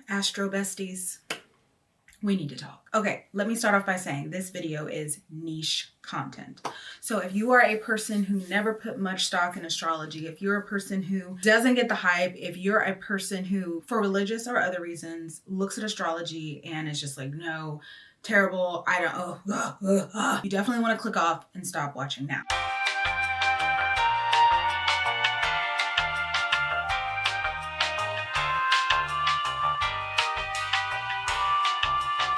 Astro besties, we need to talk. Okay, let me start off by saying this video is niche content. So if you are a person who never put much stock in astrology, if you're a person who doesn't get the hype, if you're a person who, for religious or other reasons, looks at astrology and is just like, no, terrible, I don't, you definitely want to click off and stop watching now.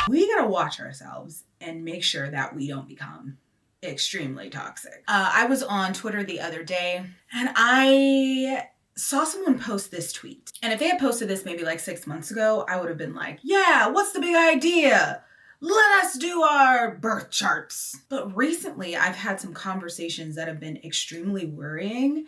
We gotta watch ourselves and make sure that we don't become extremely toxic. I was on Twitter the other day and I saw someone post this tweet. And if they had posted this maybe like 6 months ago, I would have been like, yeah, what's the big idea? Let us do our birth charts. But recently I've had some conversations that have been extremely worrying.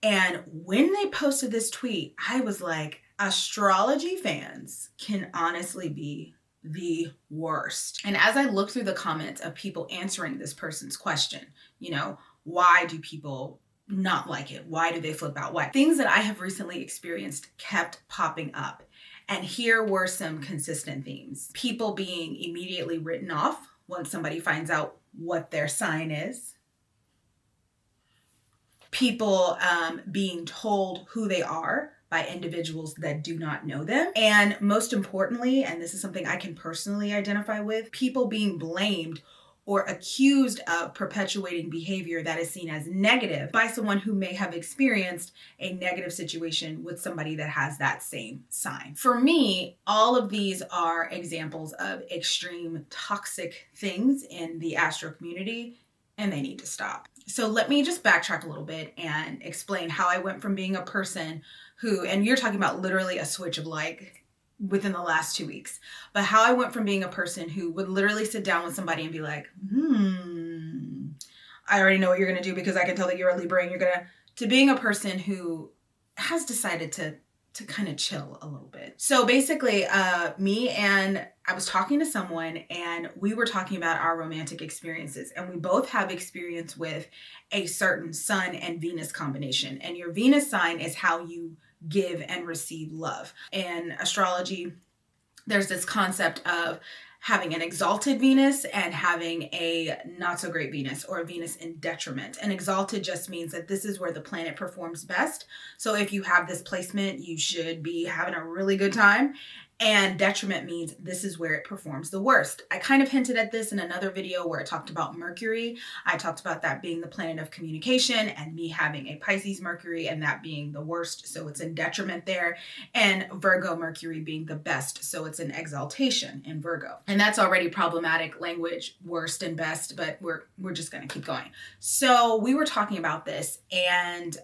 And when they posted this tweet, I was like, astrology fans can honestly be the worst. And as I look through the comments of people answering this person's question, you know, why do people not like it? Why do they flip out? Why? Things that I have recently experienced kept popping up. And here were some consistent themes. People being immediately written off once somebody finds out what their sign is. People being told who they are by individuals that do not know them. And most importantly, and this is something I can personally identify with, people being blamed or accused of perpetuating behavior that is seen as negative by someone who may have experienced a negative situation with somebody that has that same sign. For me, all of these are examples of extreme toxic things in the astro community, and they need to stop. So let me just backtrack a little bit and explain how I went from being a person who, and you're talking about literally a switch of like within the last 2 weeks, but how I went from being a person who would literally sit down with somebody and be like, I already know what you're gonna do because I can tell that you're a Libra and to being a person who has decided to kind of chill a little bit. So basically, I was talking to someone and we were talking about our romantic experiences, and we both have experience with a certain Sun and Venus combination. And your Venus sign is how you give and receive love. In astrology, there's this concept of having an exalted Venus and having a not so great Venus, or a Venus in detriment. And exalted just means that this is where the planet performs best. So if you have this placement, you should be having a really good time. And detriment means this is where it performs the worst. I kind of hinted at this in another video where I talked about Mercury. I talked about that being the planet of communication and me having a Pisces Mercury and that being the worst, so it's in detriment there. And Virgo Mercury being the best, so it's in exaltation in Virgo. And that's already problematic language, worst and best, but we're just gonna keep going. So we were talking about this, and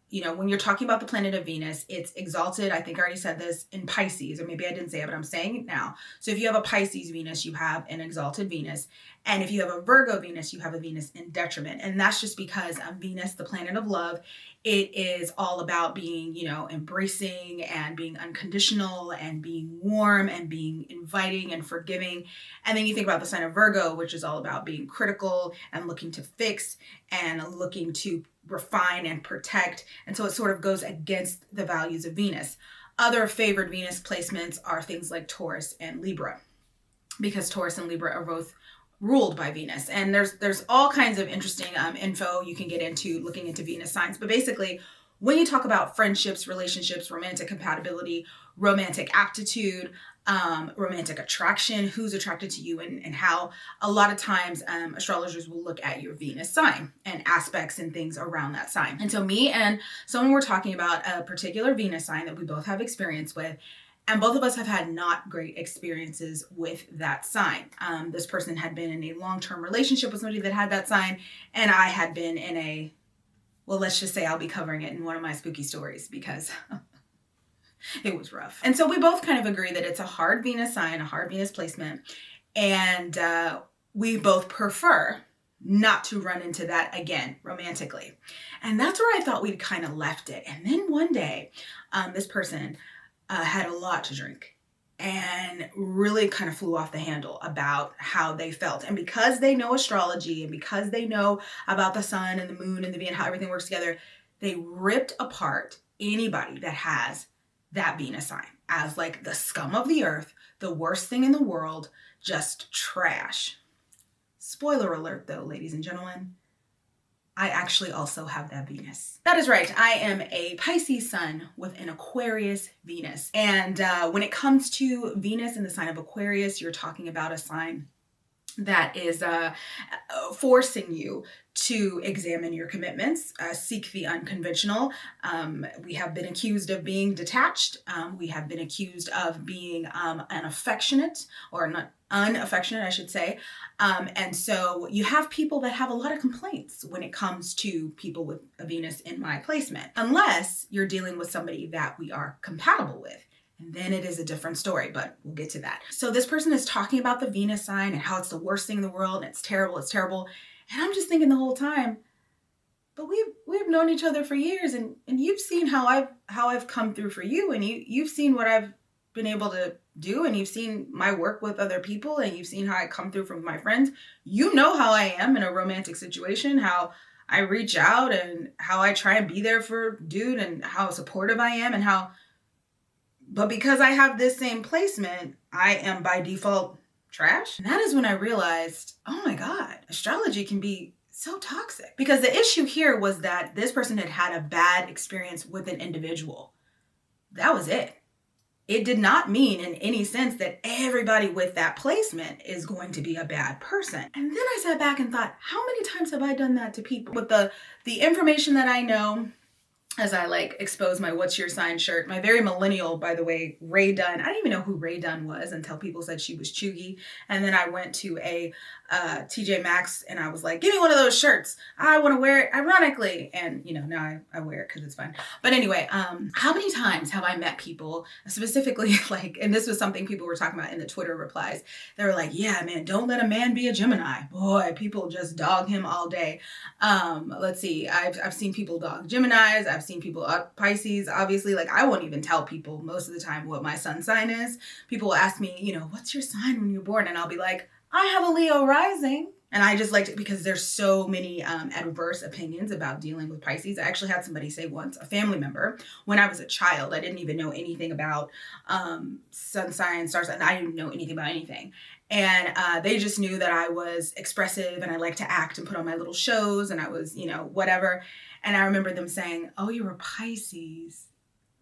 you know, when you're talking about the planet of Venus, it's exalted. I think I already said this, in Pisces, or maybe I didn't say it, but I'm saying it now. So if you have a Pisces Venus, you have an exalted Venus. And if you have a Virgo Venus, you have a Venus in detriment. And that's just because Venus, the planet of love, it is all about being, you know, embracing and being unconditional and being warm and being inviting and forgiving. And then you think about the sign of Virgo, which is all about being critical and looking to fix and looking to refine and protect. And so it sort of goes against the values of Venus. Other favored Venus placements are things like Taurus and Libra, because Taurus and Libra are both ruled by Venus. And there's all kinds of interesting info you can get into looking into Venus signs. But basically, when you talk about friendships, relationships, romantic compatibility, romantic aptitude, romantic attraction, who's attracted to you and how, a lot of times astrologers will look at your Venus sign and aspects and things around that sign. And so me and someone were talking about a particular Venus sign that we both have experience with, and both of us have had not great experiences with that sign. This person had been in a long-term relationship with somebody that had that sign, and I had been in a, well, let's just say I'll be covering it in one of my spooky stories because it was rough. And so we both kind of agree that it's a hard Venus sign, a hard Venus placement, and we both prefer not to run into that again romantically. And that's where I thought we'd kind of left it. And then one day, this person had a lot to drink and really kind of flew off the handle about how they felt. And because they know astrology and because they know about the sun and the moon and the Venus, how everything works together, they ripped apart anybody that has that Venus sign as like the scum of the earth, the worst thing in the world, just trash. Spoiler alert though, ladies and gentlemen, I actually also have that Venus. That is right. I am a Pisces sun with an Aquarius Venus. And when it comes to Venus in the sign of Aquarius, you're talking about a sign that is forcing you to examine your commitments, seek the unconventional. We have been accused of being detached. We have been accused of being unaffectionate, or not unaffectionate, I should say. And so you have people that have a lot of complaints when it comes to people with a Venus in my placement, unless you're dealing with somebody that we are compatible with. And then it is a different story, but we'll get to that. So this person is talking about the Venus sign and how it's the worst thing in the world and it's terrible, it's terrible. And I'm just thinking the whole time, but we've known each other for years, and you've seen how I've come through for you, and you've seen what I've been able to do, and you've seen my work with other people, and you've seen how I come through from my friends. You know how I am in a romantic situation, how I reach out and how I try and be there for dude and how supportive I am, and how, but because I have this same placement, I am by default trash. And that is when I realized, oh my God, astrology can be so toxic. Because the issue here was that this person had had a bad experience with an individual. That was it. It did not mean in any sense that everybody with that placement is going to be a bad person. And then I sat back and thought, how many times have I done that to people? With the information that I know, as I like expose my What's Your Sign shirt, my very millennial, by the way, Ray Dunn. I didn't even know who Ray Dunn was until people said she was chuggy. And then I went to a TJ Maxx and I was like, give me one of those shirts. I want to wear it ironically. And now I wear it because it's fun. But anyway, how many times have I met people specifically like, and this was something people were talking about in the Twitter replies. They were like, yeah, man, don't let a man be a Gemini. Boy, people just dog him all day. Let's see. I've seen people dog Geminis. I've seen people Pisces. Obviously, like I won't even tell people most of the time what my sun sign is. People will ask me, what's your sign when you're born? And I'll be like, I have a Leo rising. And I just liked it because there's so many adverse opinions about dealing with Pisces. I actually had somebody say once, a family member, when I was a child, I didn't even know anything about sun signs, stars, and I didn't know anything about anything. And they just knew that I was expressive and I liked to act and put on my little shows and I was, whatever. And I remember them saying, oh, you're a Pisces.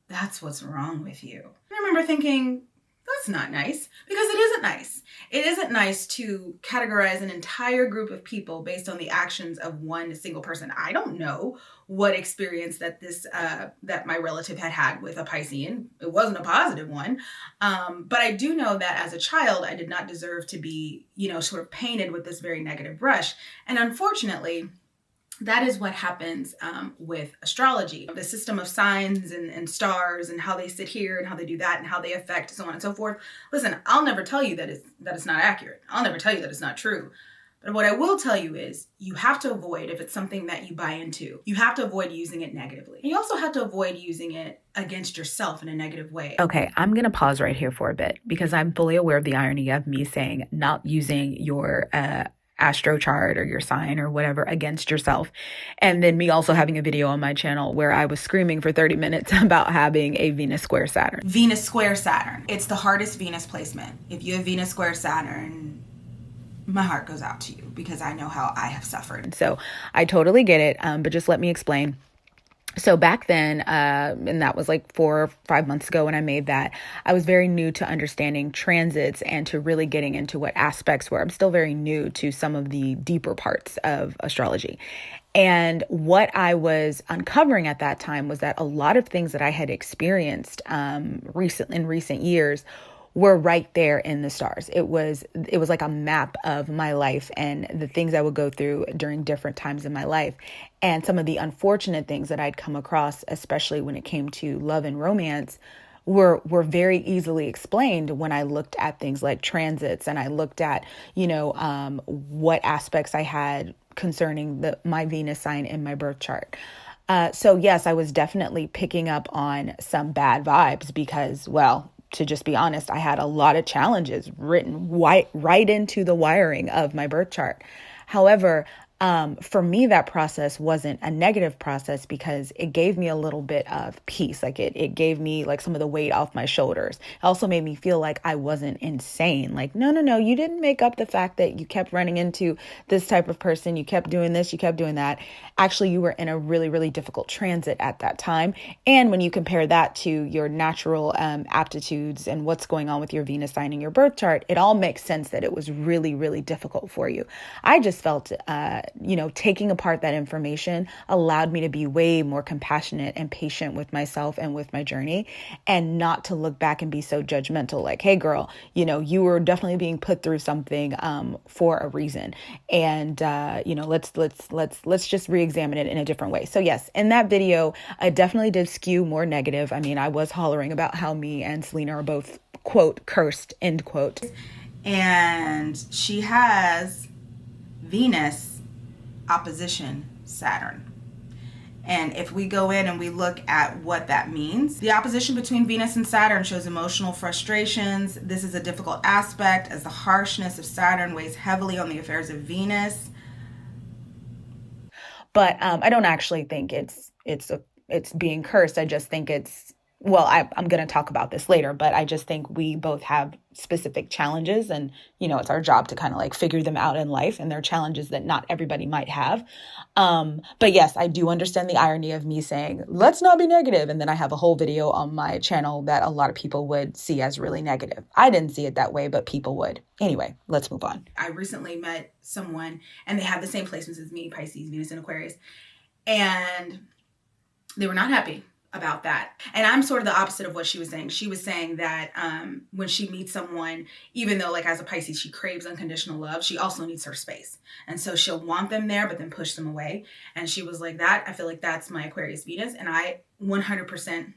That's what's wrong with you. And I remember thinking, that's not nice, because it isn't nice. It isn't nice to categorize an entire group of people based on the actions of one single person. I don't know what experience that that my relative had with a Piscean. It wasn't a positive one. But I do know that as a child, I did not deserve to be, sort of painted with this very negative brush. And unfortunately, that is what happens with astrology. The system of signs and stars and how they sit here and how they do that and how they affect so on and so forth. Listen, I'll never tell you that it's not accurate. I'll never tell you that it's not true. But what I will tell you is you have to avoid, if it's something that you buy into, you have to avoid using it negatively. And you also have to avoid using it against yourself in a negative way. Okay, I'm going to pause right here for a bit because I'm fully aware of the irony of me saying not using your astro chart or your sign or whatever against yourself. And then me also having a video on my channel where I was screaming for 30 minutes about having a Venus square Saturn. Venus square Saturn. It's the hardest Venus placement. If you have Venus square Saturn, my heart goes out to you because I know how I have suffered. So I totally get it. But just let me explain. So back then, and that was like 4 or 5 months ago when I made that, I was very new to understanding transits and to really getting into what aspects were. I'm still very new to some of the deeper parts of astrology. And what I was uncovering at that time was that a lot of things that I had experienced in recent years were right there in the stars. It was like a map of my life and the things I would go through during different times in my life. And some of the unfortunate things that I'd come across, especially when it came to love and romance, were very easily explained when I looked at things like transits and I looked at, what aspects I had concerning my Venus sign in my birth chart. So yes, I was definitely picking up on some bad vibes because, well, to just be honest, I had a lot of challenges written right into the wiring of my birth chart. However, For me, that process wasn't a negative process because it gave me a little bit of peace. Like it gave me like some of the weight off my shoulders. It also made me feel like I wasn't insane. Like, no, you didn't make up the fact that you kept running into this type of person. You kept doing this, you kept doing that. Actually, you were in a really, really difficult transit at that time. And when you compare that to your natural aptitudes and what's going on with your Venus sign in your birth chart, it all makes sense that it was really, really difficult for you. I just felt, taking apart that information allowed me to be way more compassionate and patient with myself and with my journey, and not to look back and be so judgmental. Like, hey, girl, you were definitely being put through something for a reason, and let's just re-examine it in a different way. So yes, in that video, I definitely did skew more negative. I mean, I was hollering about how me and Selena are both, quote, cursed, end quote. And she has Venus opposition Saturn. And if we go in and we look at what that means, the opposition between Venus and Saturn shows emotional frustrations. This is a difficult aspect as the harshness of Saturn weighs heavily on the affairs of Venus. But I don't actually think it's being cursed. I just think I'm going to talk about this later, but I just think we both have specific challenges, and, it's our job to kind of like figure them out in life. And they're challenges that not everybody might have. But yes, I do understand the irony of me saying, let's not be negative. And then I have a whole video on my channel that a lot of people would see as really negative. I didn't see it that way, but people would. Anyway, let's move on. I recently met someone and they have the same placements as me, Pisces, Venus, and Aquarius. And they were not happy about that. And I'm sort of the opposite of what she was saying. She was saying that when she meets someone, even though like as a Pisces, she craves unconditional love, she also needs her space. And so she'll want them there, but then push them away. And she was like, I feel like that's my Aquarius Venus. And I 100%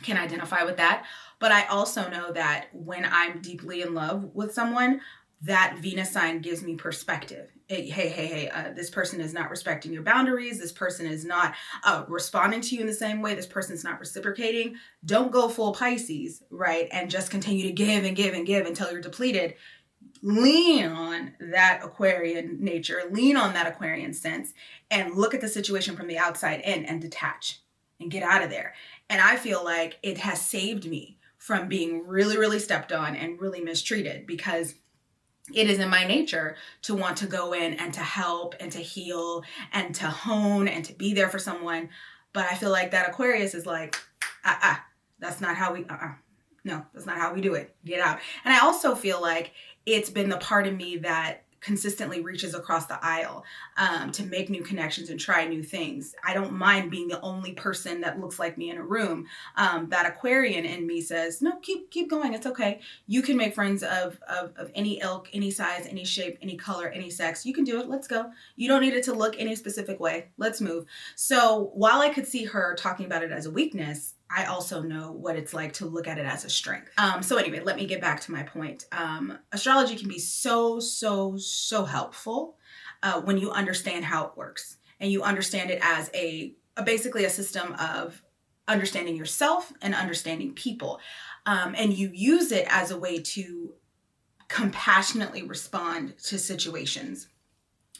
can identify with that. But I also know that when I'm deeply in love with someone, that Venus sign gives me perspective. Hey, this person is not respecting your boundaries. This person is not responding to you in the same way. This person's not reciprocating. Don't go full Pisces, right? And just continue to give and give and give until you're depleted. Lean on that Aquarian nature, lean on that Aquarian sense, and look at the situation from the outside in and detach and get out of there. And I feel like it has saved me from being really, really stepped on and really mistreated, because it is in my nature to want to go in and to help and to heal and to hone and to be there for someone. But I feel like that Aquarius is like, that's not how we, no, that's not how we do it. Get out. And I also feel like it's been the part of me that consistently reaches across the aisle to make new connections and try new things. I don't mind being the only person that looks like me in a room. That Aquarian in me says, no, keep going. It's okay. You can make friends of any ilk, any size, any shape, any color, any sex. You can do it. Let's go. You don't need it to look any specific way. Let's move. So while I could see her talking about it as a weakness, I also know what it's like to look at it as a strength. So anyway, let me get back to my point. Astrology can be so helpful when you understand how it works, and you understand it as basically a system of understanding yourself and understanding people. And you use it as a way to compassionately respond to situations.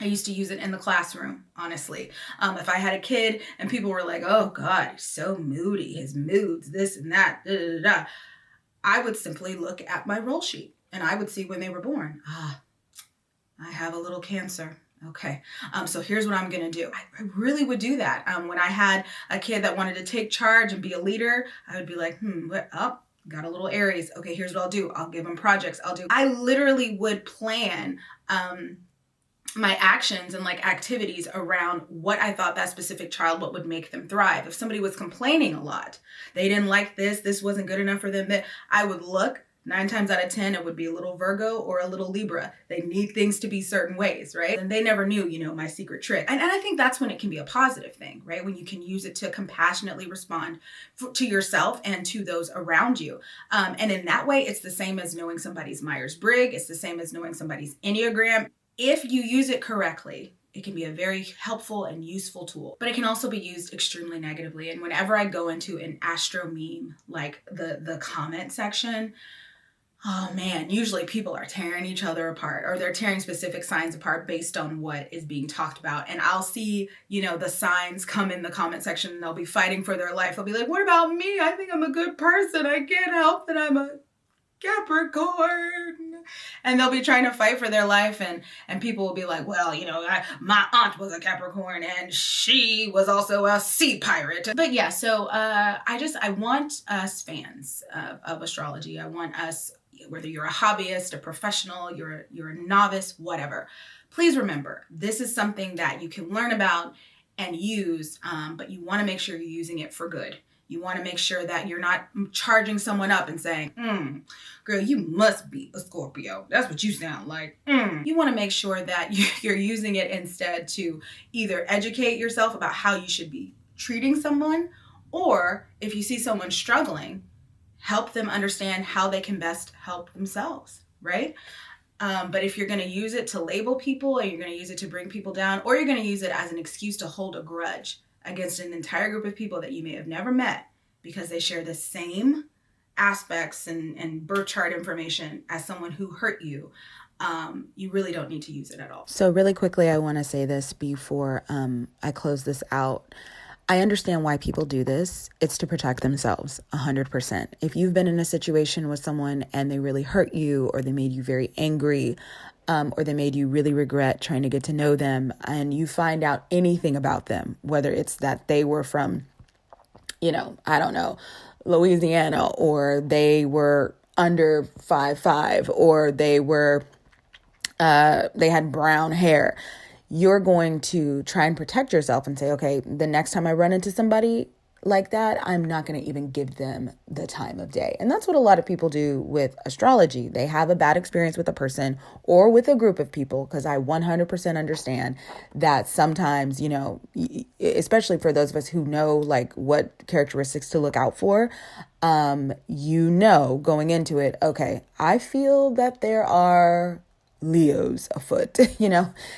I used to use it in the classroom, honestly. If I had a kid and people were like, oh God, he's so moody, his moods, this and that, I would simply look at my roll sheet and I would see when they were born. I have a little Cancer. Okay. So here's what I'm going to do. I really would do that. When I had a kid that wanted to take charge and be a leader, I would be like, got a little Aries. Okay, here's what I'll do. I'll give them projects. I literally would plan, my actions and like activities around what I thought that specific child, what would make them thrive. If somebody was complaining a lot, they didn't like this wasn't good enough for them, that I would look 9 times out of 10, it would be a little Virgo or a little Libra. They need things to be certain ways, right? And they never knew, my secret trick. And I think that's when it can be a positive thing, right? When you can use it to compassionately respond to yourself and to those around you. And in that way, it's the same as knowing somebody's Myers-Briggs. It's the same as knowing somebody's Enneagram. If you use it correctly, it can be a very helpful and useful tool, but it can also be used extremely negatively. And whenever I go into an astro meme, like the comment section, oh man, usually people are tearing each other apart, or they're tearing specific signs apart based on what is being talked about. And I'll see, the signs come in the comment section and they'll be fighting for their life. They'll be like, what about me? I think I'm a good person. I can't help that I'm a Capricorn. And they'll be trying to fight for their life, and people will be like, well, my aunt was a Capricorn and she was also a sea pirate. But yeah, so I want us fans of astrology. I want us, whether you're a hobbyist, a professional, you're a novice, whatever. Please remember, this is something that you can learn about and use, but you want to make sure you're using it for good. You want to make sure that you're not charging someone up and saying, girl, you must be a Scorpio. That's what you sound like. You want to make sure that you're using it instead to either educate yourself about how you should be treating someone, or if you see someone struggling, help them understand how they can best help themselves, right? But if you're going to use it to label people, or you're going to use it to bring people down, or you're going to use it as an excuse to hold a grudge against an entire group of people that you may have never met because they share the same aspects and birth chart information as someone who hurt you, you really don't need to use it at all. So really quickly, I want to say this before I close this out. I understand why people do this. It's to protect themselves, 100%. If you've been in a situation with someone and they really hurt you, or they made you very angry, or they made you really regret trying to get to know them, and you find out anything about them, whether it's that they were from, I don't know, Louisiana, or they were under 5'5", or they had brown hair, you're going to try and protect yourself and say, okay, the next time I run into somebody like that, I'm not going to even give them the time of day. And that's what a lot of people do with astrology. They have a bad experience with a person or with a group of people, because I 100% understand that sometimes, especially for those of us who know like what characteristics to look out for, going into it, okay, I feel that there are Leos afoot,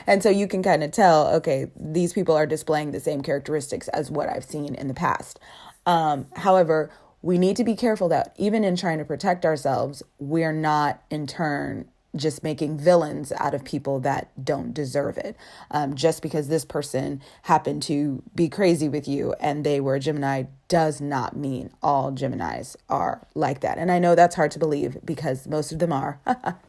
and so you can kind of tell, okay, these people are displaying the same characteristics as what I've seen in the past. However, we need to be careful that even in trying to protect ourselves, we're not in turn just making villains out of people that don't deserve it. Just because this person happened to be crazy with you and they were a Gemini does not mean all Geminis are like that. And I know that's hard to believe because most of them are.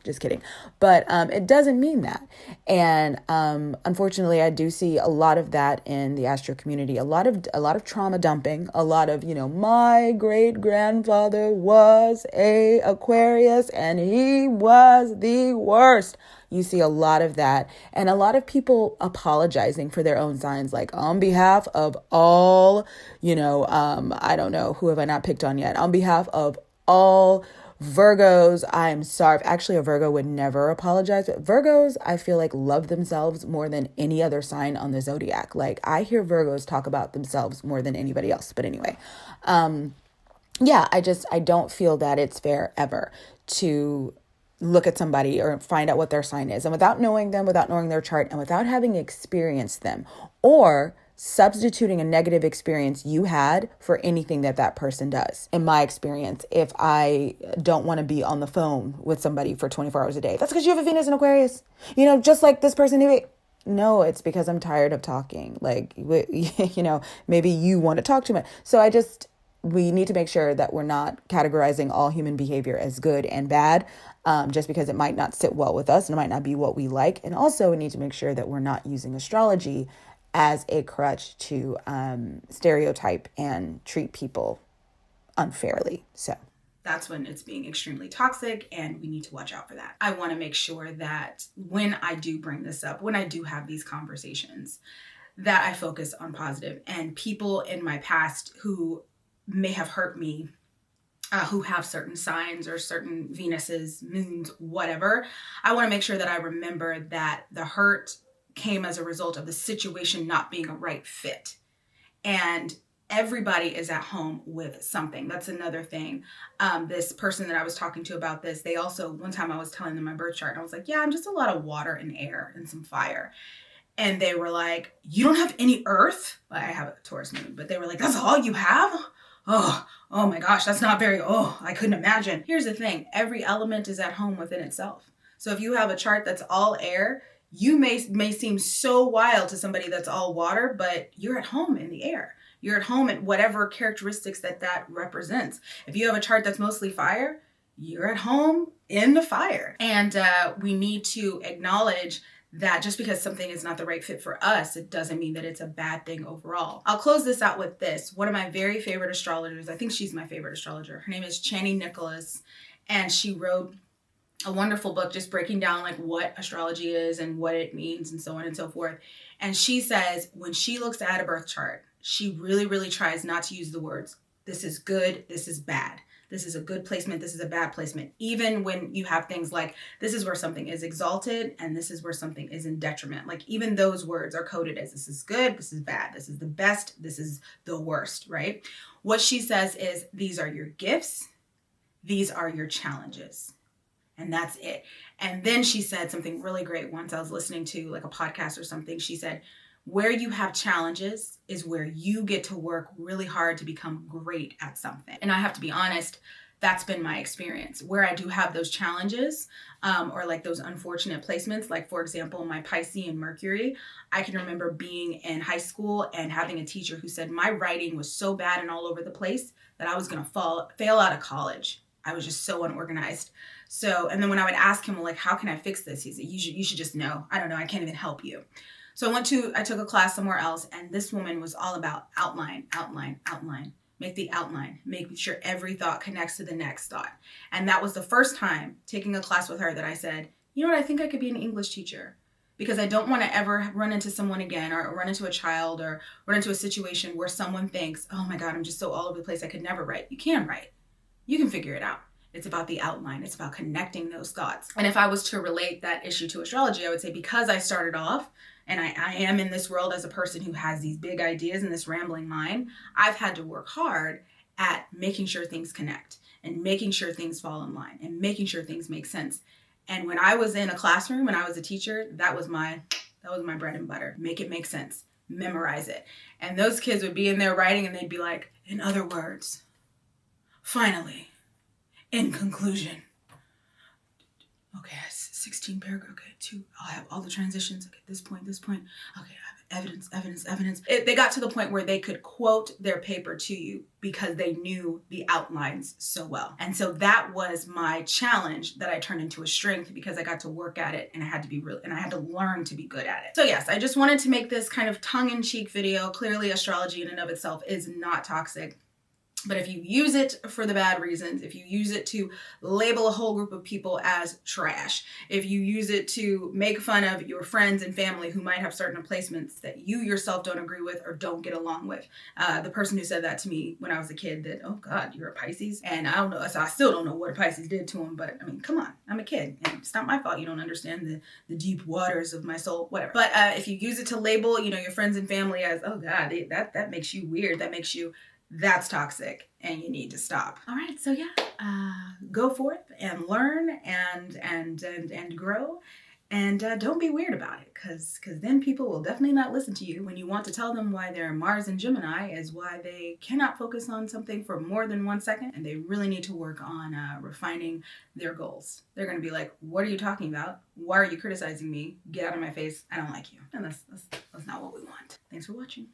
Just kidding. But it doesn't mean that. And unfortunately, I do see a lot of that in the astro community. A lot of trauma dumping. A lot of, my great grandfather was a Aquarius and he was the worst. You see a lot of that, and a lot of people apologizing for their own signs, like on behalf of all, I don't know, who have I not picked on yet? On behalf of all Virgos, I'm sorry. Actually, a Virgo would never apologize. But Virgos, I feel like, love themselves more than any other sign on the zodiac. Like, I hear Virgos talk about themselves more than anybody else. But anyway, I don't feel that it's fair ever to look at somebody or find out what their sign is, and without knowing them, without knowing their chart, and without having experienced them, or substituting a negative experience you had for anything that person does. In my experience, if I don't want to be on the phone with somebody for 24 hours a day, that's because you have a Venus in Aquarius, just like this person who... No, it's because I'm tired of talking. Like, maybe you want to talk too much. So we need to make sure that we're not categorizing all human behavior as good and bad, just because it might not sit well with us and it might not be what we like. And also we need to make sure that we're not using astrology as a crutch to stereotype and treat people unfairly. So that's when it's being extremely toxic, and we need to watch out for that. I want to make sure that when I do bring this up, when I do have these conversations, that I focus on positive, and people in my past who may have hurt me, who have certain signs or certain Venuses, moons, whatever, I want to make sure that I remember that the hurt came as a result of the situation not being a right fit. And everybody is at home with something. That's another thing. This person that I was talking to about this, they also, one time I was telling them my birth chart, and I was like, yeah, I'm just a lot of water and air and some fire. And they were like, you don't have any earth? I have a Taurus moon, but they were like, that's all you have? oh my gosh, that's not very, I couldn't imagine. Here's the thing, every element is at home within itself. So if you have a chart that's all air, you may seem so wild to somebody that's all water, but you're at home in the air. You're at home at whatever characteristics that represents. If you have a chart that's mostly fire, you're at home in the fire. And we need to acknowledge that just because something is not the right fit for us, it doesn't mean that it's a bad thing overall. I'll close this out with this. One of my very favorite astrologers, I think she's my favorite astrologer. Her name is Chani Nicholas, and she wrote a wonderful book just breaking down like what astrology is and what it means and so on and so forth. And she says when she looks at a birth chart, she really, really tries not to use the words, this is good, this is bad. This is a good placement, this is a bad placement. Even when you have things like, this is where something is exalted and this is where something is in detriment. Like even those words are coded as this is good, this is bad, this is the best, this is the worst, right? What she says is these are your gifts, these are your challenges. And that's it. And then she said something really great once I was listening to like a podcast or something. She said, where you have challenges is where you get to work really hard to become great at something. And I have to be honest, that's been my experience. Where I do have those challenges or like those unfortunate placements, like for example, my Pisces and Mercury, I can remember being in high school and having a teacher who said my writing was so bad and all over the place that I was going to fail out of college. I was just so unorganized. So, and then when I would ask him, well, like, how can I fix this? He said, you should just know. I don't know. I can't even help you. So I took a class somewhere else, and this woman was all about outline. Make the outline, make sure every thought connects to the next thought. And that was the first time taking a class with her that I said, you know what, I think I could be an English teacher because I don't want to ever run into someone again or run into a child or run into a situation where someone thinks, oh my God, I'm just so all over the place. I could never write. You can write. You can figure it out. It's about the outline. It's about connecting those thoughts. And if I was to relate that issue to astrology, I would say because I started off and I am in this world as a person who has these big ideas and this rambling mind, I've had to work hard at making sure things connect and making sure things fall in line and making sure things make sense. And when I was in a classroom, when I was a teacher, that was my bread and butter. Make it make sense. Memorize it. And those kids would be in there writing and they'd be like, in other words, finally, in conclusion. Okay, 16 paragraph. Okay, 2. I'll have all the transitions. Okay, this point. Okay, I have evidence. They got to the point where they could quote their paper to you because they knew the outlines so well. And so that was my challenge that I turned into a strength because I got to work at it and I had to be real and I had to learn to be good at it. So yes, I just wanted to make this kind of tongue-in-cheek video. Clearly, astrology in and of itself is not toxic. But if you use it for the bad reasons, if you use it to label a whole group of people as trash, if you use it to make fun of your friends and family who might have certain placements that you yourself don't agree with or don't get along with. The person who said that to me when I was a kid that, oh God, you're a Pisces. And I don't know, so I still don't know what a Pisces did to him, but I mean, come on, I'm a kid. And it's not my fault you don't understand the deep waters of my soul, whatever. But if you use it to label, your friends and family as, oh God, that makes you weird, that's toxic and you need to stop. All right, so yeah, go forth and learn and grow and don't be weird about it because then people will definitely not listen to you when you want to tell them why their Mars and Gemini is why they cannot focus on something for more than 1 second and they really need to work on refining their goals. They're going to be like, what are you talking about? Why are you criticizing me? Get out of my face. I don't like you. And that's not what we want. Thanks for watching.